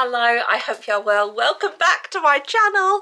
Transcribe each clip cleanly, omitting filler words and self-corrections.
Hello, I hope you're well. Welcome back to my channel.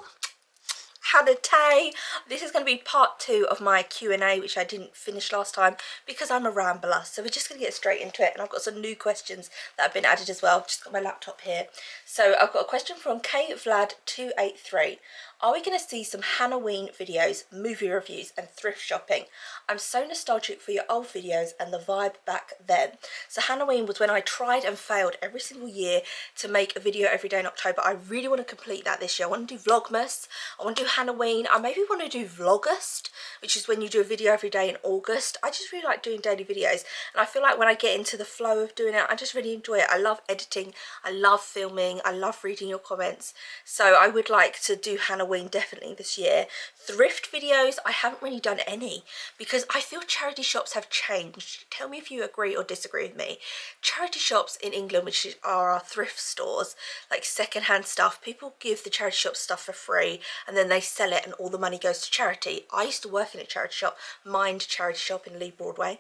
Hannah Tay. This is going to be part 2 of my Q&A, which I didn't finish last time because I'm a rambler. So we're just going to get straight into it, and I've got some new questions that have been added as well. I've just got my laptop here. So I've got a question from KVlad283. Are we going to see some Hannahween videos, movie reviews and thrift shopping? I'm so nostalgic for your old videos and the vibe back then. So Hannahween was when I tried and failed every single year to make a video every day in October. I really want to complete that this year. I want to do Vlogmas, I want to do Hannahween, I maybe want to do Vlogust, which is when you do a video every day in August. I just really like doing daily videos, and I feel like when I get into the flow of doing it, I just really enjoy it. I love editing, I love filming, I love reading your comments. So I would like to do Hannahween definitely this year. Thrift videos, I haven't really done any because I feel charity shops have changed. Tell me if you agree or disagree with me. Charity shops in England, which are our thrift stores, like secondhand stuff, people give the charity shop stuff for free and then they sell it and all the money goes to charity. I used to work in a charity shop, Mind Charity Shop in Lee Broadway,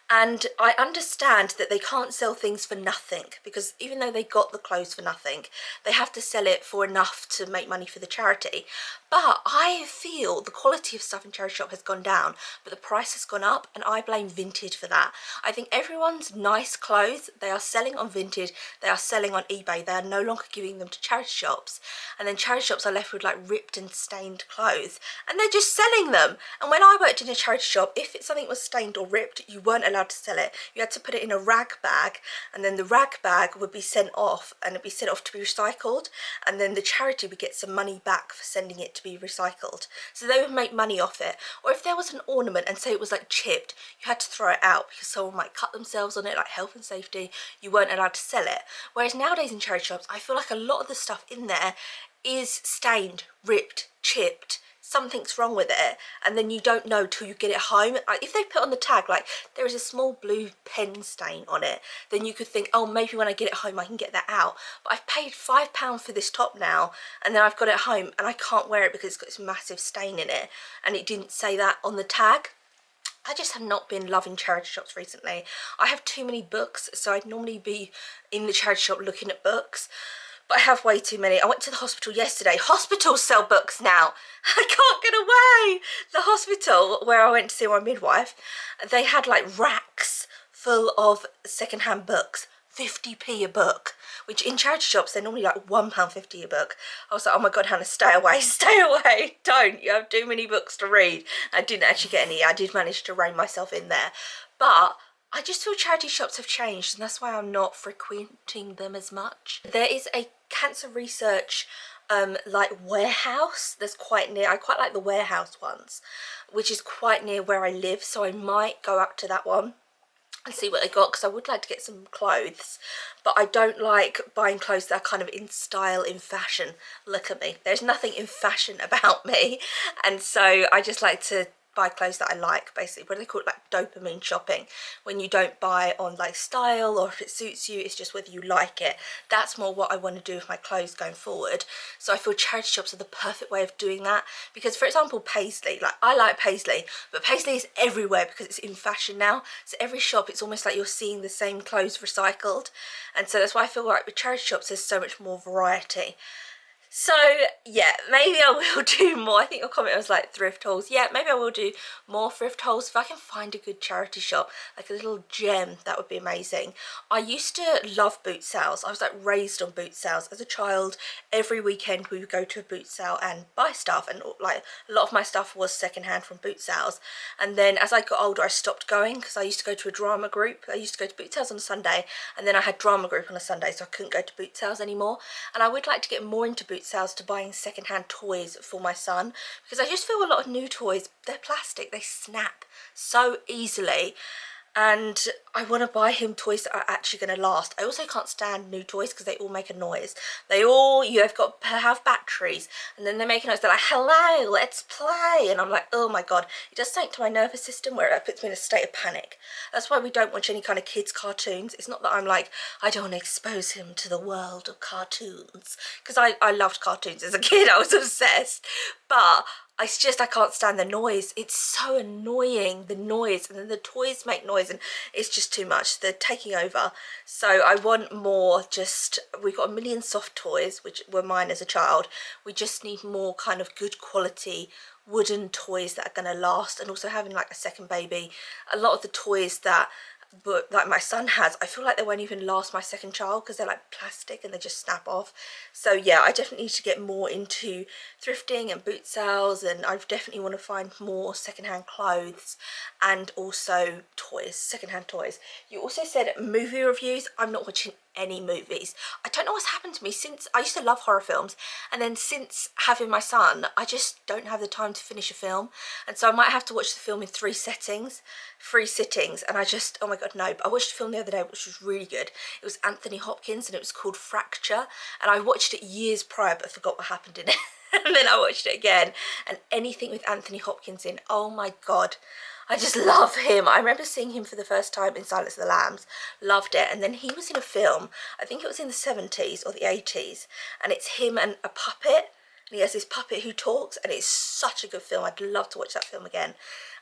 and I understand that they can't sell things for nothing because even though they got the clothes for nothing, they have to sell it for enough to make money for the charity. But I feel the quality of stuff in charity shop has gone down, but the price has gone up, and I blame Vinted for that. I think everyone's nice clothes, they are selling on Vinted, they are selling on eBay, they are no longer giving them to charity shops, and then charity shops are left with like ripped and stained clothes, and they're just selling them. And when I worked in a charity shop, if something was stained or ripped, you weren't allowed to sell it. You had to put it in a rag bag, and then the rag bag would be sent off, and it'd be sent off to be recycled, and then the charity would get some money back for sending it to be recycled. So they would make money off it. Or if there was an ornament and say it was like chipped, you had to throw it out because someone might cut themselves on it, like health and safety. You weren't allowed to sell it. Whereas nowadays in charity shops, I feel like a lot of the stuff in there is stained, ripped, chipped, something's wrong with it, and then you don't know till you get it home. If they put on the tag like there is a small blue pen stain on it, then you could think, oh, maybe when I get it home I can get that out. But I've paid £5 for this top now, and then I've got it home and I can't wear it because it's got this massive stain in it and it didn't say that on the tag. I just have not been loving charity shops recently. I have too many books, so I'd normally be in the charity shop looking at books, but I have way too many. I went to the hospital yesterday. Hospitals sell books now. I can't get away. The hospital where I went to see my midwife, they had like racks full of secondhand books, 50p a book, which in charity shops they're normally like £1.50 a book. I was like, oh my god, Hannah, stay away, stay away, don't, you have too many books to read. I didn't actually get any. I did manage to rein myself in there, but I just feel charity shops have changed, and that's why I'm not frequenting them as much. There is a cancer research like warehouse that's quite near. I quite like the warehouse ones, which is quite near where I live, so I might go up to that one and see what they got, because I would like to get some clothes, but I don't like buying clothes that are kind of in style, in fashion. Look at me, there's nothing in fashion about me, and so I just like to buy clothes that I like, basically. What do they call it? Like dopamine shopping, when you don't buy on like style or if it suits you, it's just whether you like it. That's more what I want to do with my clothes going forward. So I feel charity shops are the perfect way of doing that, because for example Paisley, like I like Paisley, but Paisley is everywhere because it's in fashion now. So every shop it's almost like you're seeing the same clothes recycled, and so that's why I feel like with charity shops there's so much more variety. So yeah, maybe I will do more. I think your comment was like thrift hauls. Yeah, maybe I will do more thrift hauls if I can find a good charity shop, like a little gem. That would be amazing. I used to love boot sales. I was like raised on boot sales as a child. Every weekend we would go to a boot sale and buy stuff, and like a lot of my stuff was secondhand from boot sales. And then as I got older I stopped going because I used to go to a drama group. I used to go to boot sales on a Sunday, and then I had drama group on a Sunday, so I couldn't go to boot sales anymore. And I would like to get more into boot sales, to buying secondhand toys for my son, because I just feel a lot of new toys, they're plastic, they snap so easily, and I want to buy him toys that are actually going to last. I also can't stand new toys because they all make a noise. They all, you've got to have batteries, and then they make a noise. They're like, hello, let's play, and I'm like, oh my god, it does something to my nervous system where it puts me in a state of panic. That's why we don't watch any kind of kids cartoons. It's not that I'm like, I don't want to expose him to the world of cartoons, because I loved cartoons as a kid. I was obsessed, but It's just I can't stand the noise. It's so annoying, the noise, and then the toys make noise, and it's just too much. They're taking over. So I want more. Just, we've got a million soft toys, which were mine as a child. We just need more kind of good quality wooden toys that are going to last, and also having like a second baby. A lot of the toys that like my son has, I feel like they won't even last my second child because they're like plastic and they just snap off. So yeah, I definitely need to get more into thrifting and boot sales, and I definitely want to find more secondhand clothes and also toys, secondhand toys. You also said movie reviews. I'm not watching any movies. I don't know what's happened to me since I used to love horror films, and then since having my son I just don't have the time to finish a film, and so I might have to watch the film in three sittings, and I just, oh my god, no. But I watched a film the other day which was really good. It was Anthony Hopkins and it was called Fracture, and I watched it years prior but forgot what happened in it. And then I watched it again, and anything with Anthony Hopkins in, oh my god, I just love him. I remember seeing him for the first time in Silence of the Lambs, loved it, and then he was in a film, I think it was in the 70s or the 80s, and it's him and a puppet, and he has this puppet who talks, and it's such a good film. I'd love to watch that film again.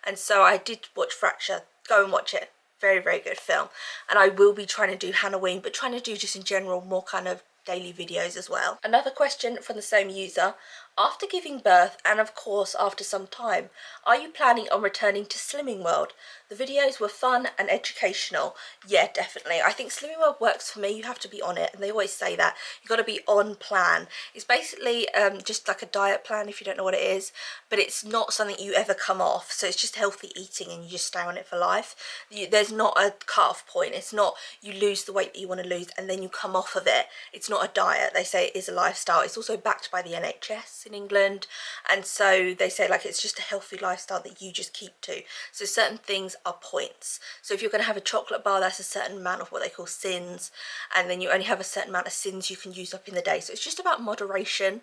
And so I did watch Fracture. Go and watch it. Very, very good film. And I will be trying to do Halloween, but trying to do just in general more kind of daily videos as well. Another question from the same user: after giving birth, and of course after some time, are you planning on returning to Slimming World? The videos were fun and educational. Yeah, definitely. I think Slimming World works for me. You have to be on it, and they always say that. You've got to be on plan. It's basically just like a diet plan, if you don't know what it is, but it's not something you ever come off. So it's just healthy eating and you just stay on it for life. There's not a cut-off point. It's not you lose the weight that you want to lose and then you come off of it. It's not a diet. They say it is a lifestyle. It's also backed by the NHS in England, and so they say like it's just a healthy lifestyle that you just keep to. So certain things are points. So if you're going to have a chocolate bar, that's a certain amount of what they call sins, and then you only have a certain amount of sins you can use up in the day. So it's just about moderation.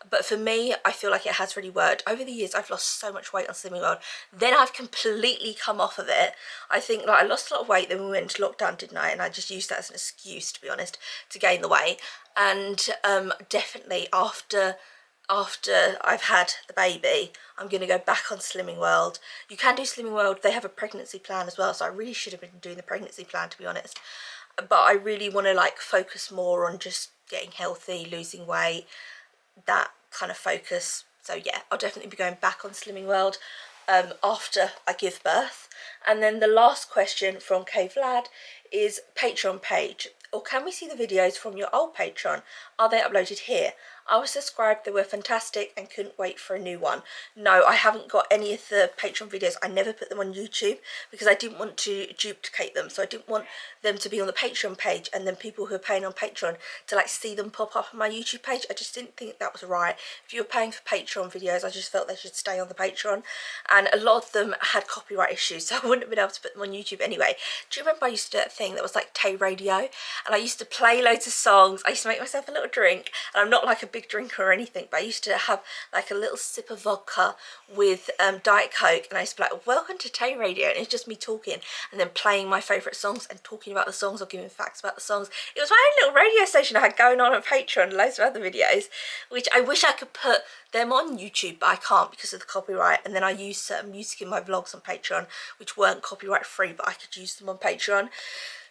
But for me, I feel like it has really worked. Over the years I've lost so much weight on Slimming World, then I've completely come off of it. I think like I lost a lot of weight, then we went into lockdown, didn't I, and I just used that as an excuse, to be honest, to gain the weight. And definitely after I've had the baby, I'm going to go back on Slimming World. You can do Slimming World. They have a pregnancy plan as well, so I really should have been doing the pregnancy plan, to be honest. But I really want to like focus more on just getting healthy, losing weight, that kind of focus. So yeah, I'll definitely be going back on Slimming World after I give birth. And then the last question from K Vlad is Patreon page, or can we see the videos from your old Patreon? Are they uploaded here? I was subscribed, they were fantastic and couldn't wait for a new one. No, I haven't got any of the Patreon videos. I never put them on YouTube because I didn't want to duplicate them. So I didn't want them to be on the Patreon page and then people who are paying on Patreon to like see them pop up on my YouTube page. I just didn't think that was right. If you're paying for Patreon videos, I just felt they should stay on the Patreon. And a lot of them had copyright issues, so I wouldn't have been able to put them on YouTube anyway. Do you remember I used to do that thing that was like Tay Radio? And I used to play loads of songs. I used to make myself a little drink, and I'm not like a big drinker or anything, but I used to have like a little sip of vodka with Diet Coke, and I used to be like, welcome to Tay Radio, and it's just me talking and then playing my favourite songs and talking about the songs or giving facts about the songs. It was my own little radio station I had going on Patreon, loads of other videos, which I wish I could put them on YouTube, but I can't because of the copyright. And then I use certain music in my vlogs on Patreon which weren't copyright free, but I could use them on Patreon.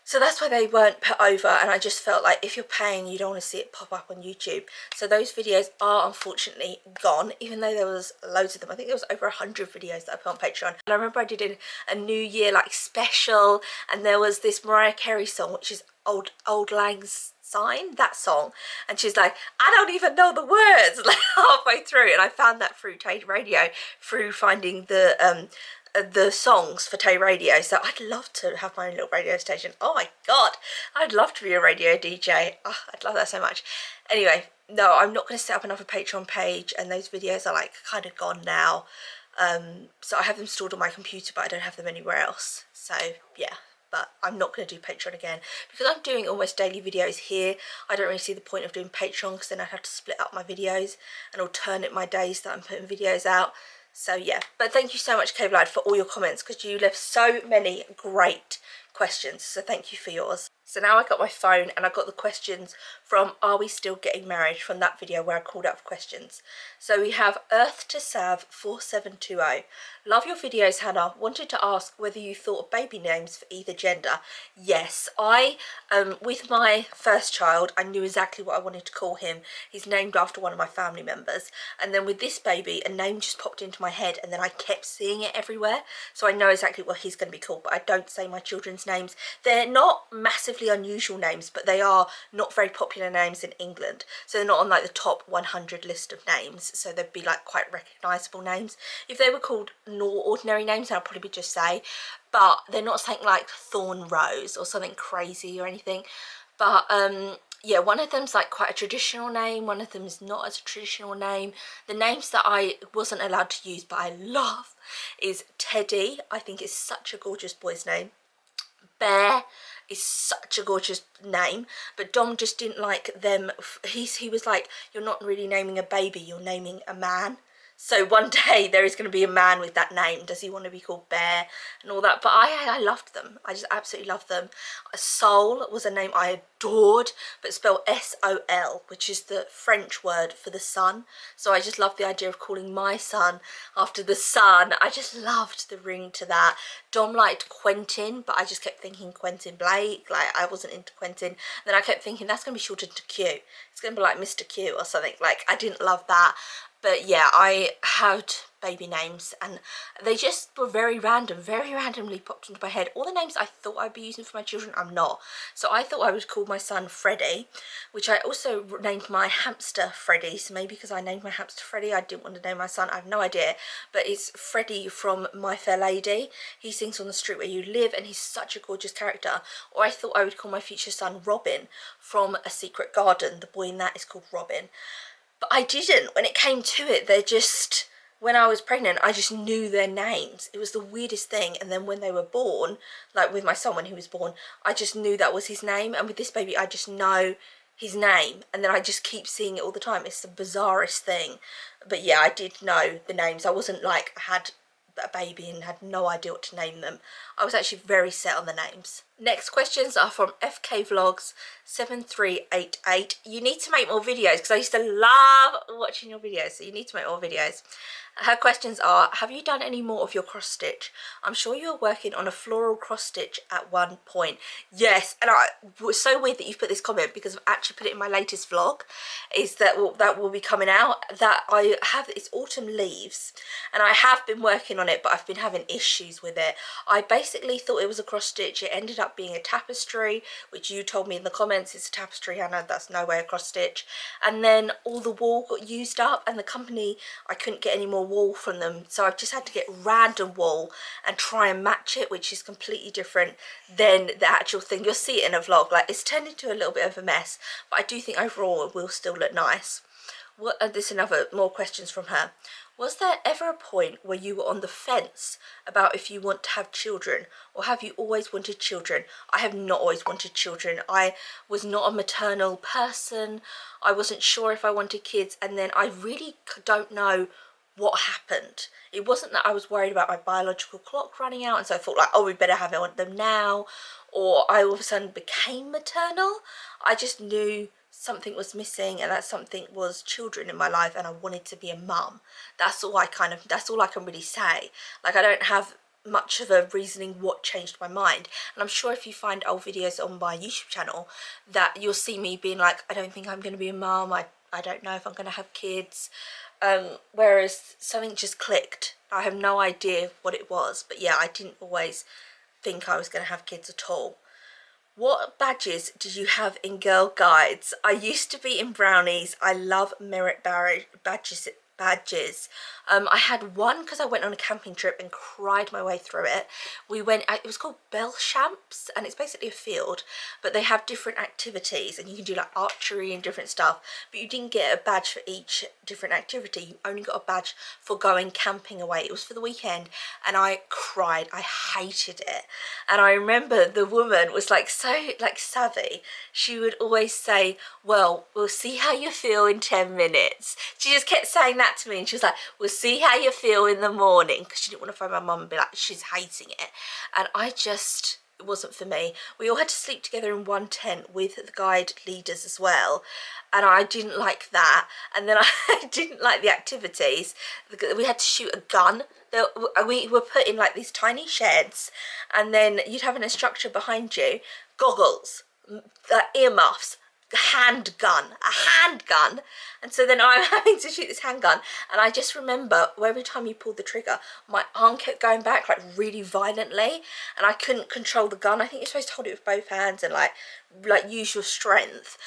So that's why they weren't put over, and I just felt like if you're paying, you don't want to see it pop up on YouTube. So those videos are unfortunately gone, even though there was loads of them. I think there was over 100 videos that I put on Patreon. And I remember I did a New Year like special, and there was this Mariah Carey song, which is Old Lang Syne, that song, and she's like, I don't even know the words, like halfway through. And I found that through Tay Radio, through finding the songs for Tay Radio. So I'd love to have my own little radio station. Oh my god, I'd love to be a radio DJ. Oh, I'd love that so much. Anyway, no, I'm not going to set up another Patreon page, and those videos are like kind of gone now. So I have them stored on my computer, but I don't have them anywhere else. So yeah, but I'm not going to do Patreon again because I'm doing almost daily videos here. I don't really see the point of doing Patreon because then I'd have to split up my videos and alternate my days that I'm putting videos out. So yeah, but thank you so much, K Vlad, for all your comments, because you left so many great questions. So thank you for yours. So now I got my phone and I got the questions from Are We Still Getting Married, from that video where I called out for questions. So we have Earth to Sav 4720. Love your videos, Hannah. Wanted to ask whether you thought of baby names for either gender. Yes, I with my first child, I knew exactly what I wanted to call him. He's named after one of my family members. And then with this baby, a name just popped into my head and then I kept seeing it everywhere. So I know exactly what he's going to be called, but I don't say my children's names. They're not massively unusual names, but they are not very popular names in England. So they're not on like the top 100 list of names. So they'd be like quite recognisable names. If they were called ordinary names, I'll probably just say, but they're not something like Thorn Rose or something crazy or anything. But yeah, one of them's like quite a traditional name, one of them is not as a traditional name. The names that I wasn't allowed to use but I love is Teddy. I think it's such a gorgeous boy's name. Bear is such a gorgeous name, but Dom just didn't like them. He was like, you're not really naming a baby, you're naming a man. So one day there is going to be a man with that name. Does he want to be called Bear and all that? But I loved them. I just absolutely loved them. Sol was a name I adored, but spelled S-O-L, which is the French word for the sun. So I just loved the idea of calling my son after the sun. I just loved the ring to that. Dom liked Quentin, but I just kept thinking Quentin Blake. Like, I wasn't into Quentin. Then I kept thinking that's going to be shortened to Q. It's going to be like Mr. Q or something. Like, I didn't love that. But yeah, I had baby names and they just were very random, very randomly popped into my head. All the names I thought I'd be using for my children, I'm not. So I thought I would call my son Freddie, which I also named my hamster Freddie. So maybe because I named my hamster Freddie, I didn't want to name my son. I have no idea. But it's Freddie from My Fair Lady. He sings On the Street Where You Live and he's such a gorgeous character. Or I thought I would call my future son Robin from A Secret Garden. The boy in that is called Robin. But I didn't. When it came to it, they're just, when I was pregnant, I just knew their names. It was the weirdest thing. And then when they were born, like with my son when he was born, I just knew that was his name. And with this baby, I just know his name. And then I just keep seeing it all the time. It's the bizarrest thing. But yeah, I did know the names. I wasn't like, I had a baby and had no idea what to name them. I was actually very set on the names. Next questions are from FK Vlogs 7388. You need to make more videos because I used to love watching your videos, so you need to make more videos. Her questions are, have you done any more of your cross stitch? I'm sure you were working on a floral cross stitch at one point. Yes, and it was so weird that you've put this comment because I've actually put it in my latest vlog, is that will be coming out, that I have, it's autumn leaves, and I have been working on it, but I've been having issues with it. I basically thought it was a cross stitch. It ended up being a tapestry, which you told me in the comments it's a tapestry, Hannah, that's no way a cross stitch. And then all the wool got used up and the company, I couldn't get any more wool from them, so I've just had to get random wool and try and match it, which is completely different than the actual thing. You'll see it in a vlog. Like, it's turned into a little bit of a mess, but I do think overall it will still look nice. What, there's more questions from her. Was there ever a point where you were on the fence about if you want to have children, or have you always wanted children? I have not always wanted children. I was not a maternal person. I wasn't sure if I wanted kids, and then I really don't know what happened. It wasn't that I was worried about my biological clock running out and so I thought like, oh, we better have them now, or I all of a sudden became maternal. I just knew something was missing, and that something was children in my life, and I wanted to be a mum. That's all I can really say. Like, I don't have much of a reasoning what changed my mind, and I'm sure if you find old videos on my YouTube channel that you'll see me being like, I don't think I'm going to be a mum, I don't know if I'm going to have kids. Whereas something just clicked. I have no idea what it was, but yeah, I didn't always think I was going to have kids at all. What badges did you have in Girl Guides? I used to be in Brownies. I love merit badges. I had one because I went on a camping trip and cried my way through it. It was called Belchamps, and it's basically a field, but they have different activities and you can do like archery and different stuff, but you didn't get a badge for each different activity. You only got a badge for going camping away. It was for the weekend, and I cried. I hated it. And I remember the woman was like so like savvy. She would always say, well, we'll see how you feel in 10 minutes. She just kept saying that to me, and she was like, we'll see how you feel in the morning, because she didn't want to phone my mum and be like, she's hating it. And I just it wasn't for me. We all had to sleep together in one tent with the guide leaders as well, and I didn't like that. And then I didn't like the activities. We had to shoot a gun. We were put in like these tiny sheds, and then you'd have an instructor behind you, goggles, earmuffs, a handgun, and so then I'm having to shoot this handgun, and I just remember every time you pulled the trigger, my arm kept going back like really violently, and I couldn't control the gun. I think you're supposed to hold it with both hands and like use your strength.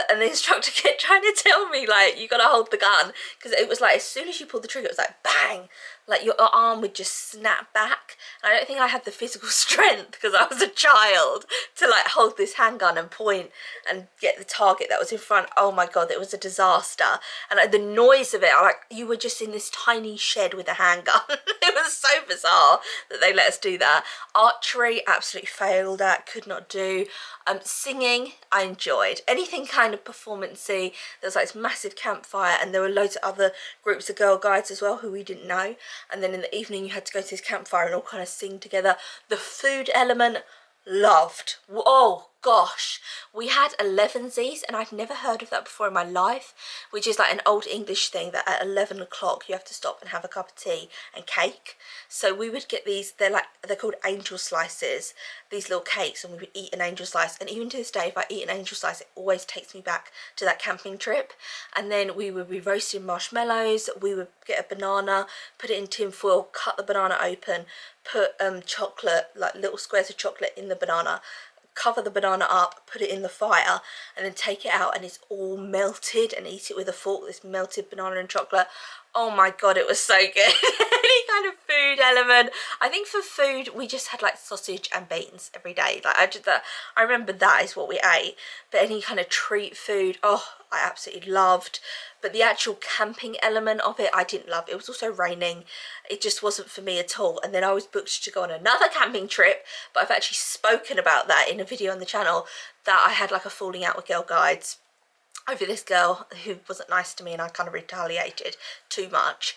And the instructor kept trying to tell me, like, you gotta hold the gun, because it was like as soon as you pulled the trigger, it was like bang, like your arm would just snap back. And I don't think I had the physical strength, because I was a child, to like hold this handgun and point and get the target that was in front. Oh my god, it was a disaster. And like, the noise of it, like, you were just in this tiny shed with a handgun. It was so bizarre that they let us do that. Archery, absolutely failed at, could not do. Singing, I enjoyed. Anything kind of performance-y. There was like this massive campfire, and there were loads of other groups of girl guides as well who we didn't know, and then in the evening you had to go to this campfire and all kind of sing together. The food element, loved. Oh gosh, we had 11sies, and I'd never heard of that before in my life, which is like an old English thing that at 11 o'clock you have to stop and have a cup of tea and cake. So we would get these, they're called angel slices, these little cakes, and we would eat an angel slice. And even to this day, if I eat an angel slice, it always takes me back to that camping trip. And then we would be roasting marshmallows. We would get a banana, put it in tin foil, cut the banana open, put chocolate, like little squares of chocolate in the banana, cover the banana up, put it in the fire, and then take it out, and it's all melted, and eat it with a fork, this melted banana and chocolate. Oh my god, it was so good. Any kind of food element. I think for food we just had like sausage and beans every day. Like I remember that is what we ate. But any kind of treat food, oh, I absolutely loved. But the actual camping element of it, I didn't love. It was also raining. It just wasn't for me at all. And then I was booked to go on another camping trip, but I've actually spoken about that in a video on the channel, that I had like a falling out with girl guides over this girl who wasn't nice to me, and I kind of retaliated too much.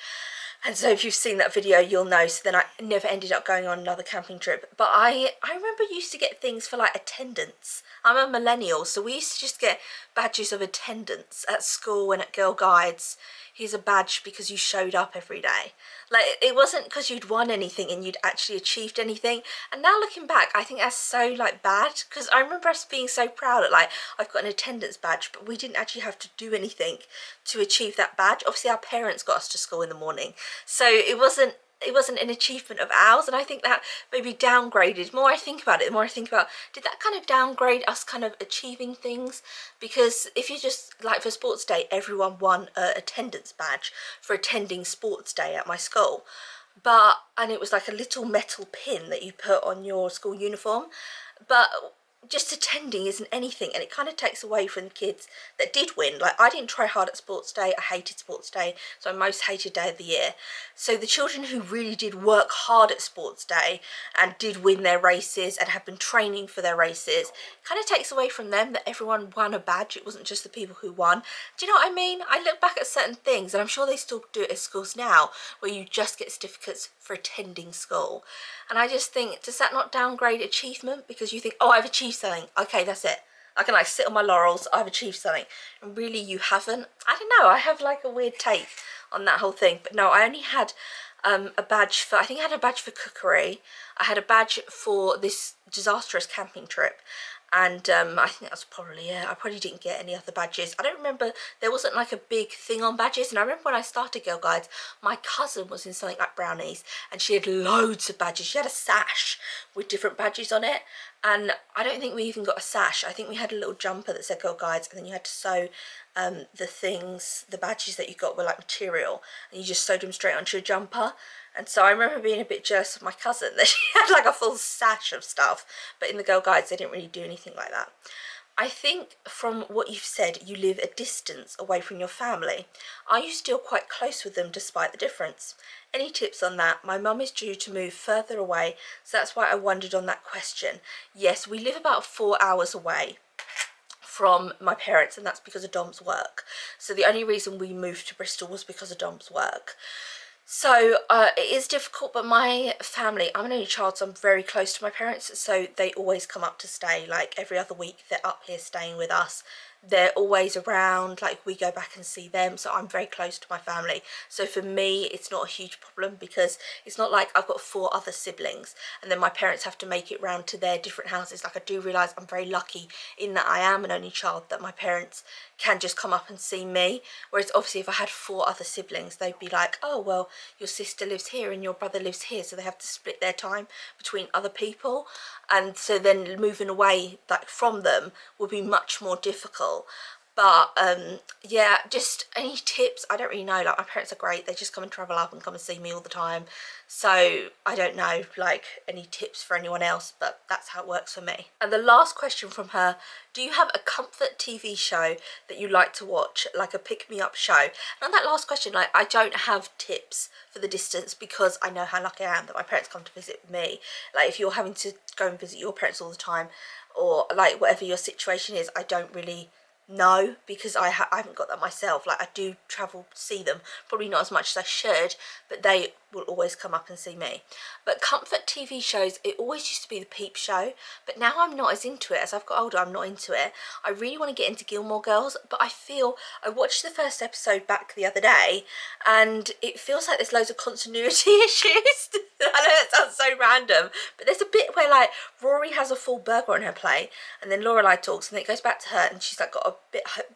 And so if you've seen that video, you'll know. So then I never ended up going on another camping trip. But I remember used to get things for like attendance. I'm a millennial, so we used to just get badges of attendance at school and at girl guides. Here's a badge because you showed up every day. Like, it wasn't because you'd won anything and you'd actually achieved anything. And now looking back, I think that's so like bad, because I remember us being so proud at like, I've got an attendance badge, but we didn't actually have to do anything to achieve that badge. Obviously our parents got us to school in the morning, so it wasn't an achievement of ours. And I think that maybe downgraded. The more I think about it, the more I think about, did that kind of downgrade us kind of achieving things? Because if you just, like for sports day, everyone won an attendance badge for attending sports day at my school. And it was like a little metal pin that you put on your school uniform. But just attending isn't anything, and it kind of takes away from the kids that did win. Like, I didn't try hard at sports day. I hated sports day. It's my most hated day of the year. So the children who really did work hard at sports day and did win their races and have been training for their races, kind of takes away from them that everyone won a badge. It wasn't just the people who won. Do you know what I mean? I look back at certain things, and I'm sure they still do it at schools now, where you just get certificates for attending school. And I just think, does that not downgrade achievement? Because you think, oh, I've achieved something. Okay, that's it. I can like sit on my laurels. I've achieved something. And really, you haven't. I don't know. I have like a weird take on that whole thing. But no, I only had a badge for, I think I had a badge for cookery. I had a badge for this disastrous camping trip. And I think that was probably it. I probably didn't get any other badges. I don't remember, there wasn't like a big thing on badges. And I remember when I started Girl Guides, my cousin was in something like brownies, and she had loads of badges. She had a sash with different badges on it. And I don't think we even got a sash. I think we had a little jumper that said Girl Guides, and then you had to sew the badges that you got were like material, and you just sewed them straight onto your jumper. And so I remember being a bit jealous of my cousin that she had like a full sash of stuff, but in the Girl Guides they didn't really do anything like that. I think from what you've said, you live a distance away from your family. Are you still quite close with them despite the difference? Any tips on that? My mum is due to move further away, so that's why I wondered on that question. Yes, we live about 4 hours away from my parents, and that's because of Dom's work. So the only reason we moved to Bristol was because of Dom's work. So it is difficult, but my family, I'm an only child, so I'm very close to my parents, so they always come up to stay. Like every other week they're up here staying with us. They're always around, like we go back and see them, so I'm very close to my family. So for me it's not a huge problem, because it's not like I've got 4 other siblings and then my parents have to make it round to their different houses. Like I do realise I'm very lucky in that I am an only child, that my parents can just come up and see me, whereas obviously if I had 4 other siblings they'd be like, oh well, your sister lives here and your brother lives here, so they have to split their time between other people, and so then moving away like from them would be much more difficult. But yeah, just any tips, I don't really know. Like my parents are great, they just come and travel up and come and see me all the time, so I don't know like any tips for anyone else, but that's how it works for me. And the last question from her: do you have a comfort TV show that you like to watch, like a pick-me-up show? And on that last question, like I don't have tips for the distance, because I know how lucky I am that my parents come to visit me. Like if you're having to go and visit your parents all the time, or like whatever your situation is, I don't really know, because I haven't got that myself. Like I do travel to see them, probably not as much as I should, but they will always come up and see me. But comfort TV shows, it always used to be the Peep Show, but now I'm not as into it. As I've got older, I'm not into it. I really want to get into Gilmore Girls, but I feel, I watched the first episode back the other day and it feels like there's loads of continuity issues. I know that sounds so random, but there's a bit where like Rory has a full burger on her plate and then Lorelai talks and then it goes back to her and she's like got a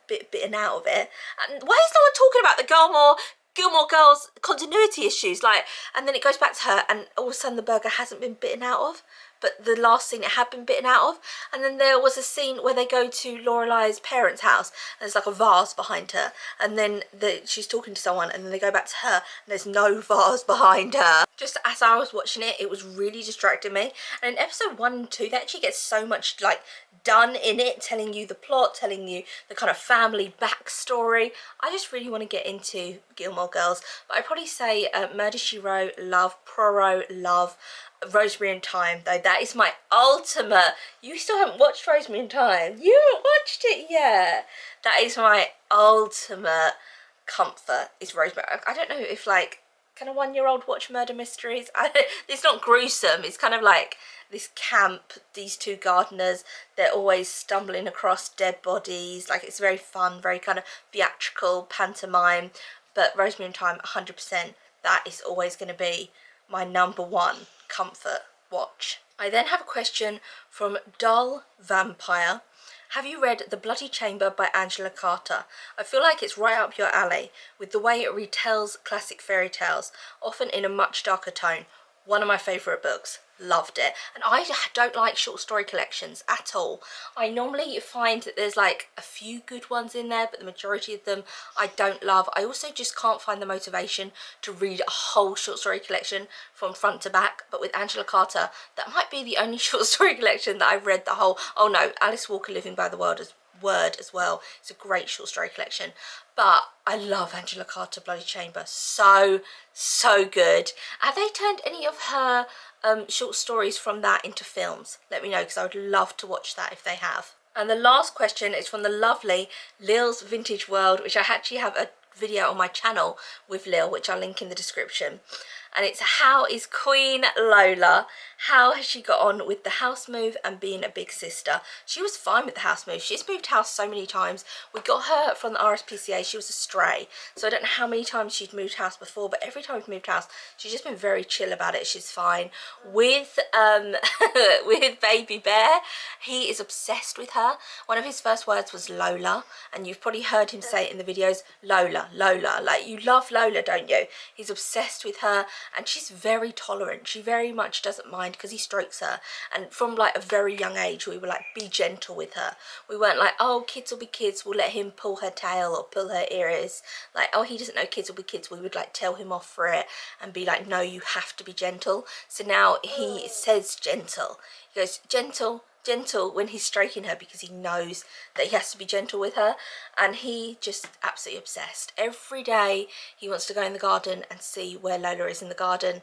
bit bitten out of it. And why is no one talking about the Gilmore Girls continuity issues? Like, and then it goes back to her and all of a sudden the burger hasn't been bitten out of, but the last scene it had been bitten out of. And then there was a scene where they go to Lorelai's parents' house and there's like a vase behind her, and then she's talking to someone and then they go back to her and there's no vase behind her. Just as I was watching it, it was really distracting me. And in episode 1 and 2 they actually get so much like done in it, telling you the plot, telling you the kind of family backstory. I just really want to get into Gilmore Girls, but I'd probably say Murder, She Wrote, love. Poirot, love. Rosemary and Thyme, though, that is my ultimate. You still haven't watched Rosemary and Thyme? You haven't watched it yet? That is my ultimate comfort, is Rosemary. I don't know if like, can a 1-year-old watch murder mysteries? It's not gruesome, it's kind of like this camp, these 2 gardeners, they're always stumbling across dead bodies. Like it's very fun, very kind of theatrical pantomime. But Rosemary and Thyme, 100%, that is always going to be my #1 comfort watch. I then have a question from Dull Vampire. Have you read The Bloody Chamber by Angela Carter? I feel like it's right up your alley, with the way it retells classic fairy tales, often in a much darker tone. One of my favourite books. Loved it. And I don't like short story collections at all. I normally find that there's like a few good ones in there, but the majority of them I don't love. I also just can't find the motivation to read a whole short story collection from front to back. But with Angela Carter, that might be the only short story collection that I've read the whole. Oh no, Alice Walker Living by the Word as well. It's a great short story collection. But I love Angela Carter Bloody Chamber. So good. Have they turned any of her short stories from that into films? Let me know, because I would love to watch that if they have. And the last question is from the lovely Lil's Vintage World, which I actually have a video on my channel with Lil, which I'll link in the description. And it's, how is Queen Lola? How has she got on with the house move and being a big sister? She was fine with the house move. She's moved house so many times. We got her from the RSPCA. She was a stray, so I don't know how many times she'd moved house before, but every time we've moved house, she's just been very chill about it. She's fine. With with Baby Bear, he is obsessed with her. One of his first words was Lola, and you've probably heard him say it in the videos, Lola, Lola. Like, you love Lola, don't you? He's obsessed with her. And she's very tolerant. She very much doesn't mind, because he strokes her. And from like a very young age, we were like, be gentle with her. We weren't like, oh, kids will be kids, we'll let him pull her tail or pull her ears. Like, oh, he doesn't know kids will be kids. We would like tell him off for it and be like, no, you have to be gentle. So now he says gentle. He goes, gentle, gentle, when he's stroking her, because he knows that he has to be gentle with her. And he just absolutely obsessed. Every day he wants to go in the garden and see where Lola is in the garden.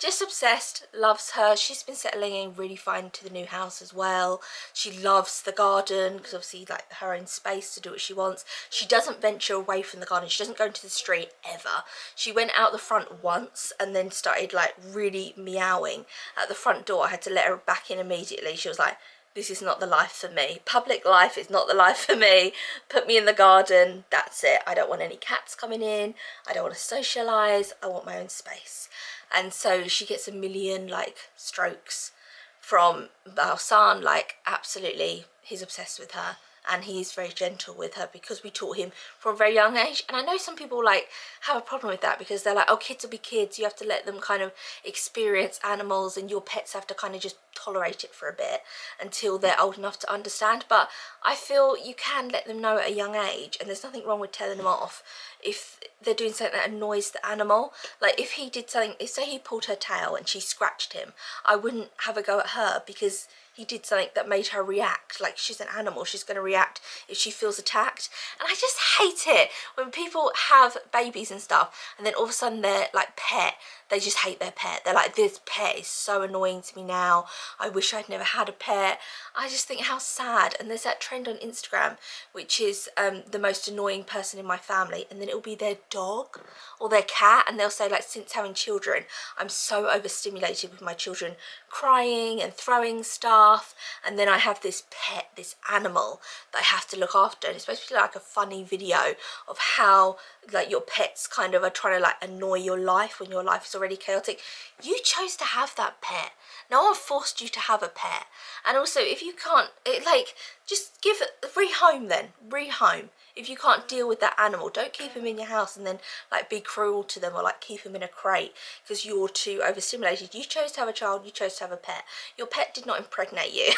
just obsessed, loves her. She's been settling in really fine to the new house as well. She loves the garden because obviously like her own space to do what she wants. She doesn't venture away from the garden. She doesn't go into the street ever. She went out the front once and then started like really meowing at the front door. I had to let her back in immediately. She was like, this is not the life for me. Public life is not the life for me. Put me in the garden, that's it. I don't want any cats coming in. I don't want to socialise. I want my own space. And so she gets a million like strokes from our son, like absolutely, he's obsessed with her. And he's very gentle with her because we taught him from a very young age. And I know some people like have a problem with that because they're like, oh, kids will be kids, you have to let them kind of experience animals and your pets have to kind of just tolerate it for a bit until they're old enough to understand. But I feel you can let them know at a young age, and there's nothing wrong with telling them off if they're doing something that annoys the animal. Like if he did something, if say he pulled her tail and she scratched him, I wouldn't have a go at her because he did something that made her react. Like she's an animal, she's going to react if she feels attacked. And I just hate it when people have babies and stuff and then all of a sudden their like pet, they just hate their pet. They're like, this pet is so annoying to me now, I wish I'd never had a pet. I just think how sad. And there's that trend on Instagram which is the most annoying person in my family, and then it'll be their dog or their cat, and they'll say like, since having children I'm so overstimulated with my children crying and throwing stuff, and then I have this pet, this animal that I have to look after. And it's supposed to be like a funny video of how like your pets kind of are trying to like annoy your life when your life is already chaotic. You chose to have that pet, no one forced you to have a pet. And also if you can't, like just give it, rehome then, rehome. If you can't deal with that animal, don't keep him in your house and then like be cruel to them or like keep him in a crate because you're too overstimulated. You chose to have a child, you chose to have a pet. Your pet did not impregnate you.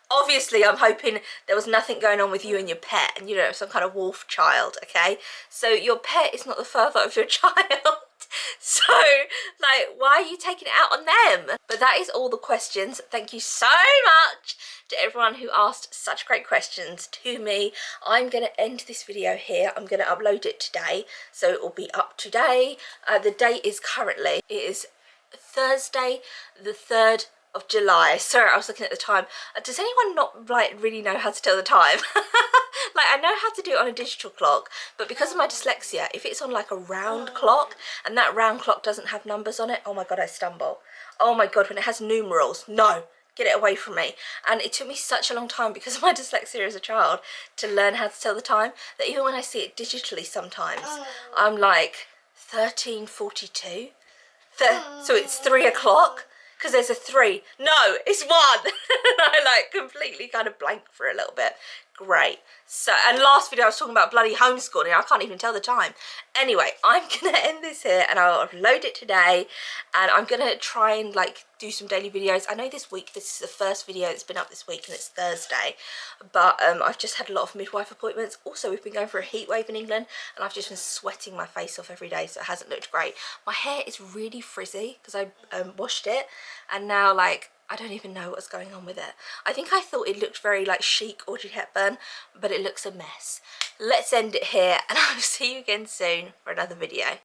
Obviously, I'm hoping there was nothing going on with you and your pet and you know, some kind of wolf child, okay? So your pet is not the father of your child. So, like, why are you taking it out on them? But that is all the questions. Thank you so much to everyone who asked such great questions to me. I'm going to end this video here. I'm going to upload it today, so it will be up today. The date is currently, it is Thursday the 3rd of July. Sorry, I was looking at the time. Does anyone not like really know how to tell the time? Like I know how to do it on a digital clock, but because of my dyslexia, if it's on like a round clock and that round clock doesn't have numbers on it, oh my god, I stumble. Oh my god, when it has numerals, no, get it away from me. And it took me such a long time because of my dyslexia as a child to learn how to tell the time that even when I see it digitally sometimes I'm like 13:42. So it's 3 o'clock because there's a 3. No, it's 1. I like completely kind of blank for a little bit. Great. So, and last video I was talking about bloody homeschooling. I can't even tell the time. Anyway, I'm gonna end this here and I'll upload it today, and I'm gonna try and like do some daily videos. I know this week this is the first video that's been up this week and it's Thursday, but I've just had a lot of midwife appointments. Also, we've been going for a heat wave in England and I've just been sweating my face off every day, so it hasn't looked great. My hair is really frizzy because I washed it, and now like I don't even know what's going on with it. I think I thought it looked very like chic Audrey Hepburn, but it looks a mess. Let's end it here and I'll see you again soon for another video.